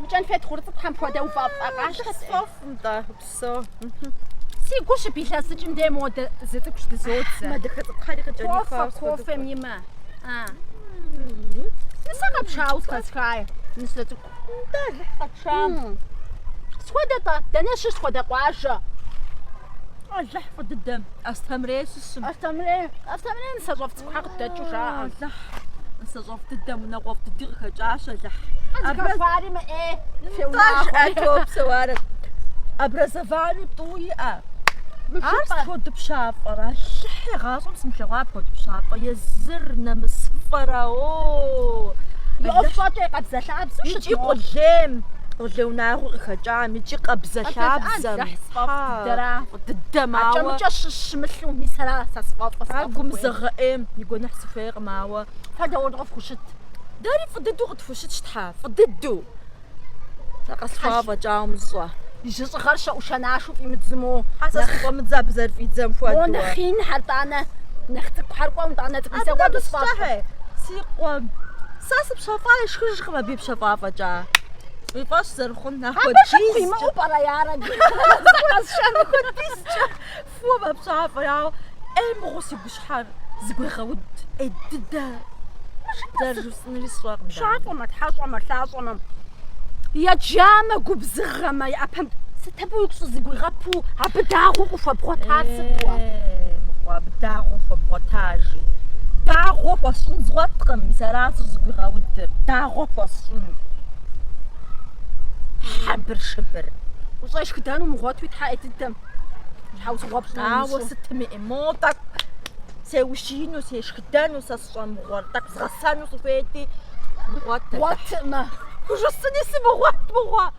مجان فات خورت بحم فدا وفاف أقاش صفاف ده بسو سي قوش بيلا سجن دي مود زيتك شت زوت ما دخلت خارج جاني فاس كوفة ميما نسقى بشاوس كاسكاي نسلتك ده لحقت شام سودا دنا شو سودا قاشة لحفة الدم استمريس السم أستمرين نسرفت حق تجوشا لح نسرفت الدم ونوفت الدغة جاشة لح أبرز فاري ما إيه طاش أتوب سوارد أبرز فاري طويقة عارف بود بشافرة شحي غاصم سمشي غاب بود بشافرة يزرنا مصفرة أوه يوفاتي قبزة لابس يجي قدام ولوناه خجام يجي قبزة لابزة درا الدماوة عجم جاش الشمسلو ميسرا ساسفاف عقم زغائم يقول نحس فيغ ماوة هذا هو الغف وشت داري فضدو غتفوشت شتحا فضدو تاقا صفافة جاو مزوة يجي صغرشة وشناشو في متزمو حاسس كوا متزابزر في تزام فوادوا ونخين حرطانة نختك حرقوا مطانة تقيسة وادو صفافة سيقوا ساس بشفافة شخرج ما بي بشفافة جا ويفاش زرخون ناخد شيز جيز ما أوبرا يا رجل ناخد جيز جا فوا ما بشفافة ياو اي مغوسي بشحار زقوي غود اي ددا درجو سنري سواق مش عارفة ما تحاصوا ما تحاصوا ما يا جامة قب زغمة يا أفهم ستبو يقصو زقوي غابو عبداغو وفبغوتات سبوا مغوا بداغو فبغوتاجي داغو فاسون زغوطقم مساراسو زقوي غود داغو فاسون حبر شبر وصايش كدانو مغوت ويتحقق الدم حاوس غابس عاو ستمي موطك سيوشينو سيشكدانو ساسوان مغورتك زغسانو سفيتي مغوات وات ما وجو سني سي مغوات